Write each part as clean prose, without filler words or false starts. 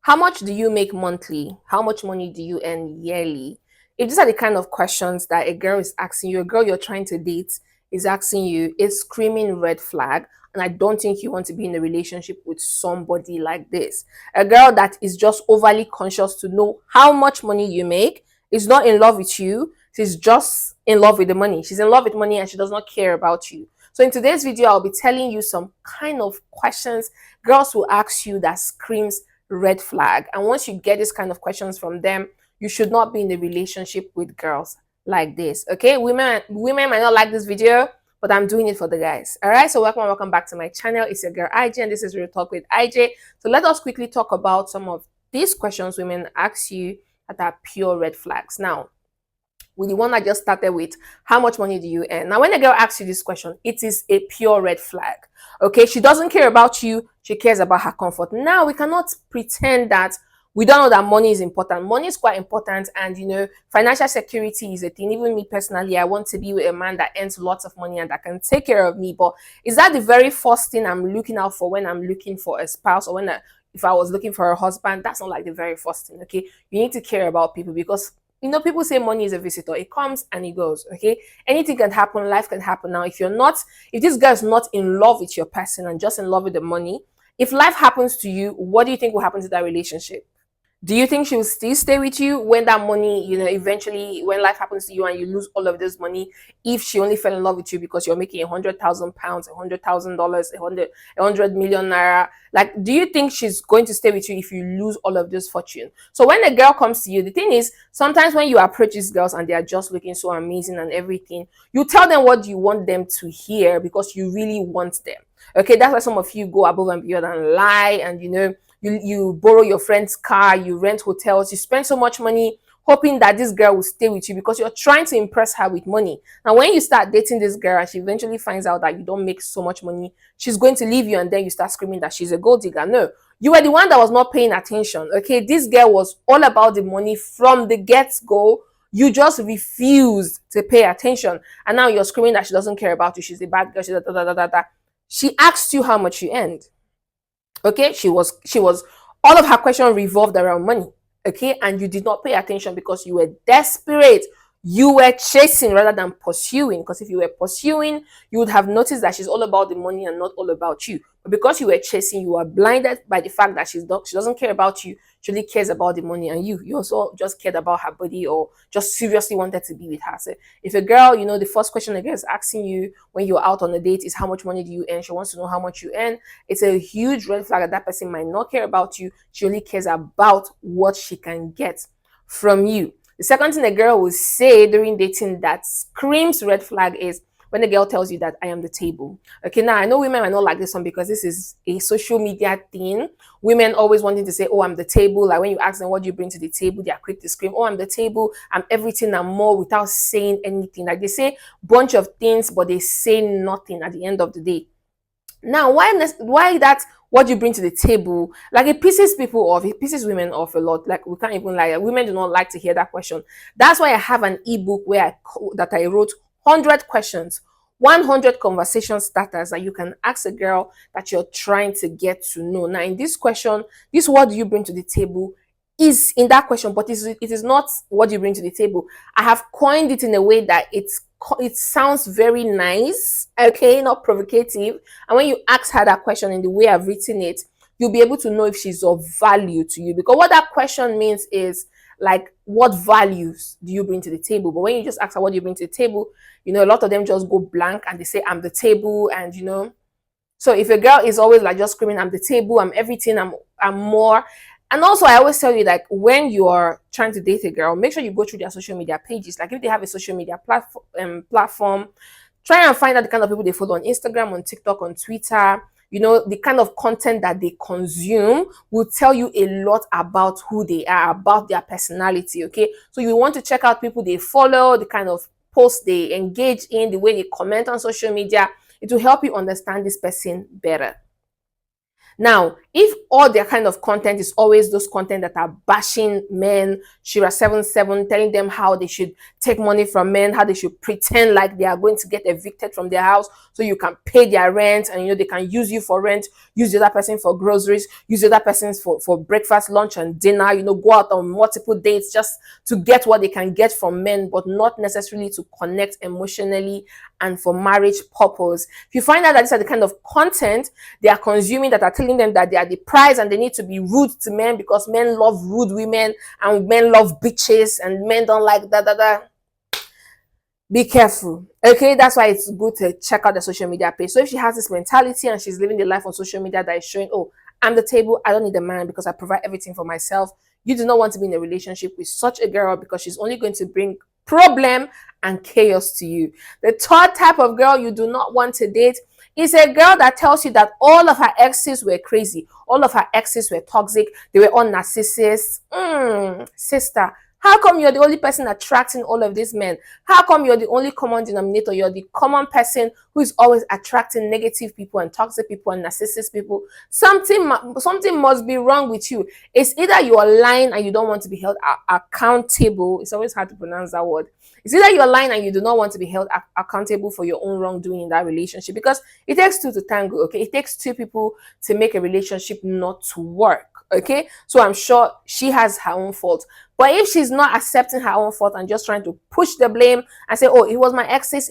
How much do you make monthly? How much money do you earn yearly? If these are the kind of questions that a girl is asking you, a girl you're trying to date is asking you, it's screaming red flag. And I don't think you want to be in a relationship with somebody like this. A girl that is just overly conscious to know how much money you make, is not in love with you. She's just in love with the money. She's in love with money and she does not care about you. So in today's video, I'll be telling you some kind of questions girls will ask you that screams red flag. And once you get this kind of questions from them, you should not be in a relationship with girls like this. Okay, women might not like this video, but I'm doing it for the guys. All right, so welcome back to my channel. It's your girl IJ, and this is Real Talk with IJ. So let us quickly talk about some of these questions women ask you that are pure red flags. Now, with the one I just started with, how much money do you earn? Now, when a girl asks you this question, it is a pure red flag. Okay, she doesn't care about you, she cares about her comfort. Now, we cannot pretend that we don't know that money is important. Money is quite important, and financial security is a thing. Even me personally, I want to be with a man that earns lots of money and that can take care of me. But is that the very first thing I'm looking out for when I'm looking for a spouse, or if I was looking for a husband? That's not like the very first thing. Okay, you need to care about people, because people say money is a visitor. It comes and it goes. Okay, anything can happen. Life can happen. Now, if this guy is not in love with your person and just in love with the money, if life happens to you, what do you think will happen to that relationship? Do you think she will still stay with you when that money, eventually when life happens to you and you lose all of this money, if she only fell in love with you because you're making £100,000, $100,000, a 100 million naira? Like, do you think she's going to stay with you if you lose all of this fortune? So when a girl comes to you, the thing is, sometimes when you approach these girls and they are just looking so amazing and everything, you tell them what you want them to hear because you really want them. Okay, that's why some of you go above and beyond and lie, and you borrow your friend's car, you rent hotels, you spend so much money hoping that this girl will stay with you because you're trying to impress her with money. Now, when you start dating this girl and she eventually finds out that you don't make so much money, she's going to leave you, and then you start screaming that she's a gold digger. No, you were the one that was not paying attention. Okay, this girl was all about the money from the get-go. You just refused to pay attention, and now you're screaming that she doesn't care about you, she's a bad girl, she's da da da da da. She asked you how much you earned. Okay, she was all of her question revolved around money. Okay, and you did not pay attention because you were desperate. You were chasing rather than pursuing, because if you were pursuing, you would have noticed that she's all about the money and not all about you. But because you were chasing, you were blinded by the fact that she doesn't care about you. She only cares about the money, and you also just cared about her body, or just seriously wanted to be with her. So if a girl, the first question a girl is asking you when you're out on a date is how much money do you earn, she wants to know how much you earn, it's a huge red flag that that person might not care about you. She only cares about what she can get from you. The second thing a girl will say during dating that screams red flag is when the girl tells you that I am the table. Okay, now I know women might not like this one because this is a social media thing. Women always wanting to say, oh, I'm the table. Like when you ask them what do you bring to the table, they are quick to scream, oh, I'm the table, I'm everything and more, without saying anything. Like they say bunch of things, but they say nothing at the end of the day. Now, why that what you bring to the table, like it pisses people off, it pisses women off a lot. Like we can't even lie, women do not like to hear that question. That's why I have an ebook where I wrote 100 questions, 100 conversation starters that you can ask a girl that you're trying to get to know. Now, in this question, this what do you bring to the table is in that question, but it is not what you bring to the table. I have coined it in a way that it sounds very nice, okay, not provocative. And when you ask her that question in the way I've written it, you'll be able to know if she's of value to you. Because what that question means is like, what values do you bring to the table? But when you just ask her what do you bring to the table, a lot of them just go blank and they say I'm the table, and so if a girl is always like just screaming I'm the table, I'm everything, I'm more. And also, I always tell you, like, when you are trying to date a girl, make sure you go through their social media pages. Like, if they have a social media platform, try and find out the kind of people they follow on Instagram, on TikTok, on Twitter. The kind of content that they consume will tell you a lot about who they are, about their personality, okay? So you want to check out people they follow, the kind of posts they engage in, the way they comment on social media. It will help you understand this person better. Now, if all their kind of content is always those content that are bashing men, Shira 77, telling them how they should take money from men, how they should pretend like they are going to get evicted from their house so you can pay their rent, and they can use you for rent, use the other person for groceries, use the other person for breakfast, lunch, and dinner, go out on multiple dates just to get what they can get from men, but not necessarily to connect emotionally and for marriage purpose. If you find out that these are the kind of content they are consuming that are telling them that they are the prize and they need to be rude to men because men love rude women and men love bitches and men don't like that, be careful. Okay, that's why it's good to check out the social media page. So if she has this mentality and she's living the life on social media that is showing, oh, I'm the table, I don't need a man because I provide everything for myself, you do not want to be in a relationship with such a girl because she's only going to bring problem and chaos to you. The third type of girl you do not want to date is a girl that tells you that all of her exes were crazy, all of her exes were toxic, they were all narcissists. Sister, how come you're the only person attracting all of these men? How come you're the only common denominator? You're the common person who is always attracting negative people and toxic people and narcissist people. Something must be wrong with you. It's either you are lying and you don't want to be held accountable. It's always hard to pronounce that word. It's either you're lying and you do not want to be held accountable for your own wrongdoing in that relationship, because it takes two to tango. Okay, it takes two people to make a relationship not to work. Okay, so I'm sure she has her own fault. But if she's not accepting her own fault and just trying to push the blame and say, oh, it was my exes,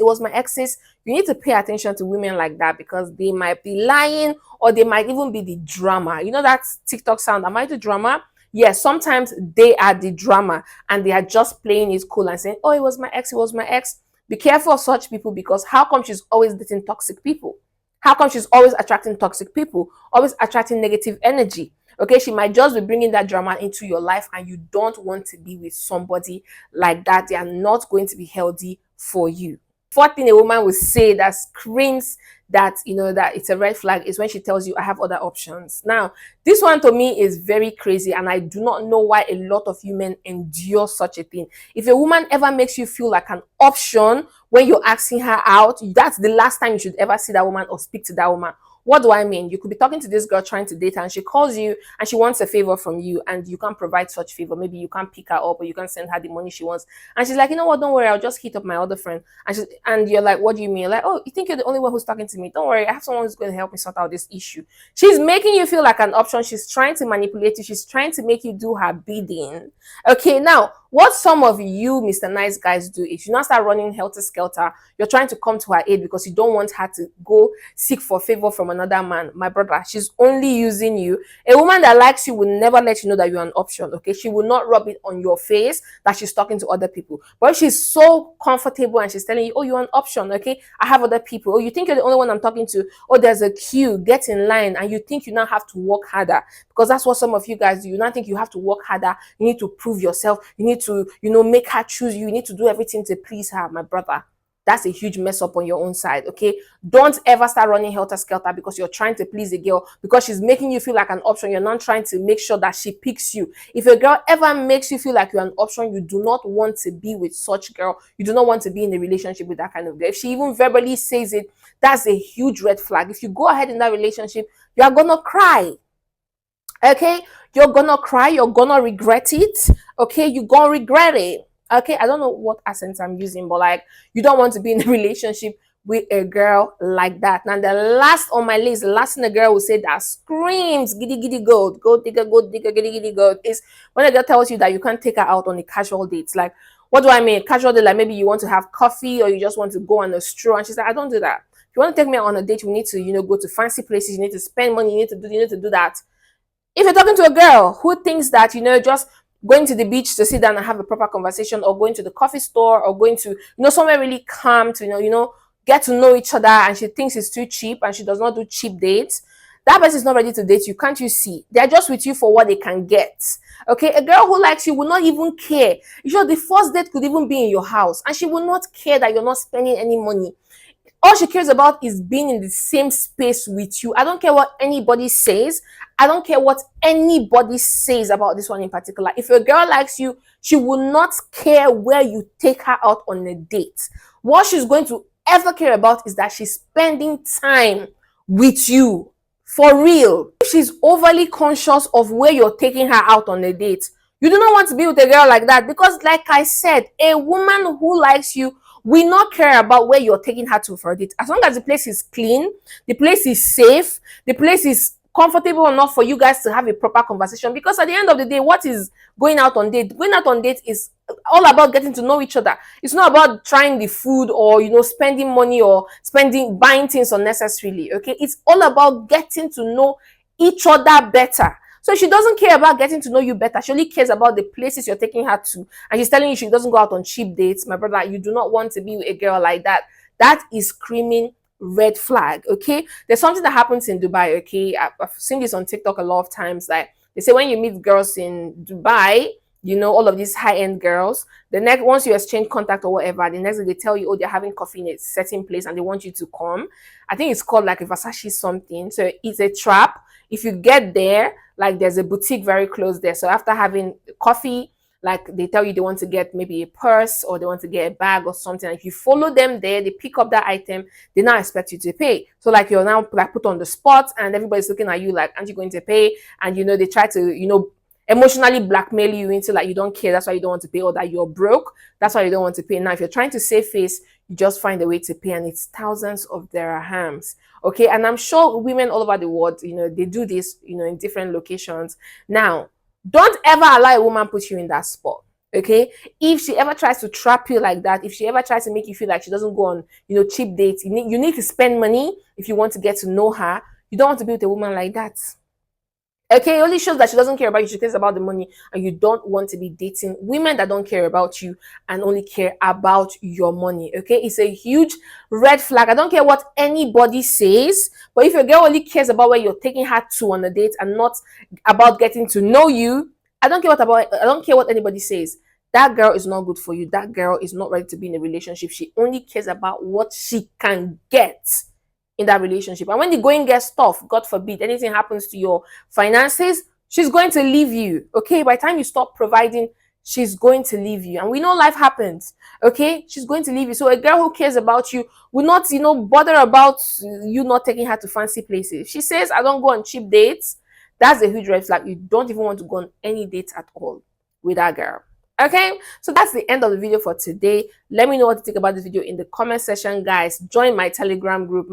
you need to pay attention to women like that, because they might be lying or they might even be the drama. You know that TikTok sound, am I the drama? Yes, sometimes they are the drama and they are just playing it cool and saying, oh, it was my ex, it was my ex. Be careful of such people, because how come she's always dating toxic people? How come she's always attracting toxic people, always attracting negative energy? Okay, she might just be bringing that drama into your life and you don't want to be with somebody like that. They are not going to be healthy for you. Fourth thing a woman will say that screams that that it's a red flag is when she tells you, I have other options. Now, this one to me is very crazy, and I do not know why a lot of women endure such a thing. If a woman ever makes you feel like an option when you're asking her out, that's the last time you should ever see that woman or speak to that woman. What do I mean? You could be talking to this girl trying to date her, and she calls you and she wants a favor from you, and you can't provide such favor. Maybe you can't pick her up or you can't send her the money she wants. And she's like, you know what? Don't worry, I'll just hit up my other friend. And you're like, what do you mean? Like, oh, you think you're the only one who's talking to me? Don't worry, I have someone who's going to help me sort out this issue. She's making you feel like an option. She's trying to manipulate you. She's trying to make you do her bidding. Okay, now, what some of you, Mr. Nice Guys, do is you now start running helter skelter. You're trying to come to her aid because you don't want her to go seek for favor from another man. My brother, she's only using you. A woman that likes you will never let you know that you're an option. Okay, she will not rub it on your face that she's talking to other people. But if she's so comfortable and she's telling you, oh, you're an option, okay, I have other people. Oh, you think you're the only one I'm talking to? Oh, there's a queue, get in line, and you think you now have to work harder, because that's what some of you guys do. You now think you have to work harder. You need to prove yourself. You need to, make her choose you. You need to do everything to please her. My brother, that's a huge mess up on your own side. Okay, don't ever start running helter skelter because you're trying to please a girl, because she's making you feel like an option. You're not trying to make sure that she picks you. If a girl ever makes you feel like you're an option, you do not want to be with such girl. You do not want to be in a relationship with that kind of girl. If she even verbally says it, that's a huge red flag. If you go ahead in that relationship, you are gonna cry. Okay, you're gonna cry, you're gonna regret it. Okay, you're gonna regret it. Okay, I don't know what accent I'm using, but like, you don't want to be in a relationship with a girl like that. Now, the last on my list, the last thing a girl will say that screams giddy giddy gold, gold digger, giddy giddy gold, is when a girl tells you that you can't take her out on a casual date. Like, what do I mean? Casual date, like maybe you want to have coffee or you just want to go on a stroll, and she's like, I don't do that. If you want to take me on a date, we need to, go to fancy places, you need to spend money, you need to do that. If you're talking to a girl who thinks that, just going to the beach to sit down and have a proper conversation, or going to the coffee store, or going to, somewhere really calm to, get to know each other, and she thinks it's too cheap and she does not do cheap dates, that person is not ready to date you. Can't you see? They're just with you for what they can get. Okay, a girl who likes you will not even care. The first date could even be in your house, and she will not care that you're not spending any money. All she cares about is being in the same space with you. I don't care what anybody says. I don't care what anybody says about this one in particular. If a girl likes you, she will not care where you take her out on a date. What she's going to ever care about is that she's spending time with you For real. If she's overly conscious of where you're taking her out on a date, you do not want to be with a girl like that, because like I said, a woman who likes you will not care about where you're taking her to for a date. As long as the place is clean, the place is safe, the place is comfortable enough for you guys to have a proper conversation. Because at the end of the day, what is going out on date? Going out on date is all about getting to know each other. It's not about trying the food, or spending money, or buying things unnecessarily. Okay, it's all about getting to know each other better. So she doesn't care about getting to know you better. She only cares about the places you're taking her to. And she's telling you she doesn't go out on cheap dates. My brother, you do not want to be with a girl like that. That is screaming red flag. Okay, there's something that happens in Dubai. Okay, I've seen this on TikTok a lot of times. Like, they say when you meet girls in Dubai, all of these high-end girls, the next, once you exchange contact or whatever, the next day they tell you, oh, they're having coffee in a certain place and they want you to come. I think it's called like a Versace something. So it's a trap. If you get there, like, there's a boutique very close there. So after having coffee, like, they tell you they want to get maybe a purse, or they want to get a bag or something. If you follow them there, they pick up that item, they now expect you to pay. So like, you're now like put on the spot, and everybody's looking at you like, aren't you going to pay? And they try to emotionally blackmail you into like, you don't care, that's why you don't want to pay, or that you're broke, that's why you don't want to pay. Now if you're trying to save face, you just find a way to pay, and it's thousands of dirhams. Okay, and I'm sure women all over the world, they do this, in different locations. Now, don't ever allow a woman put you in that spot. Okay, if she ever tries to trap you like that, if she ever tries to make you feel like she doesn't go on cheap dates, you need to spend money if you want to get to know her. You don't want to be with a woman like that. Okay, it only shows that she doesn't care about you. She cares about the money, and you don't want to be dating women that don't care about you and only care about your money. Okay, it's a huge red flag. I don't care what anybody says, but if your girl only cares about where you're taking her to on a date and not about getting to know you, I don't care what anybody says. That girl is not good for you. That girl is not ready to be in a relationship. She only cares about what she can get in that relationship. And when the going gets tough, God forbid, anything happens to your finances, she's going to leave you. Okay, by the time you stop providing, she's going to leave you. And we know life happens. Okay, she's going to leave you. So a girl who cares about you will not, bother about you not taking her to fancy places. She says, I don't go on cheap dates. That's a huge red flag. You don't even want to go on any dates at all with that girl. Okay, so that's the end of the video for today. Let me know what you think about this video in the comment section, guys. Join my Telegram group.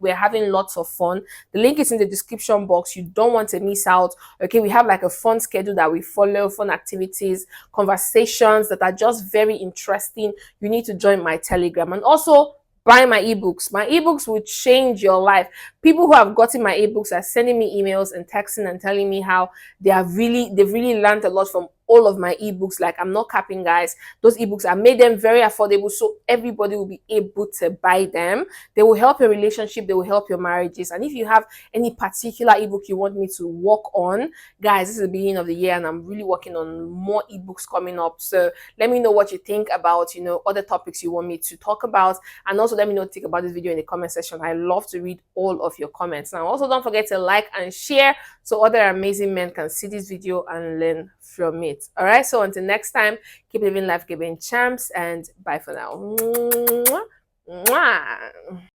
We're having lots of fun. The link is in the description box. You don't want to miss out. Okay, we have like a fun schedule that we follow, fun activities, conversations that are just very interesting. You need to join my Telegram. And also, buy my ebooks. My ebooks will change your life. People who have gotten my ebooks are sending me emails and texting and telling me how they've really learned a lot from all of my ebooks. Like, I'm not capping, guys. Those ebooks, I made them very affordable, so everybody will be able to buy them. They will help your relationship, they will help your marriages. And if you have any particular ebook you want me to work on, guys, this is the beginning of the year and I'm really working on more ebooks coming up. So let me know what you think about other topics you want me to talk about, and also let me know what you think about this video in the comment section. I love to read all of your comments. Now also, don't forget to like and share so other amazing men can see this video and learn from it. All right, so until next time, keep living life giving champs, and bye for now. Mwah. Mwah.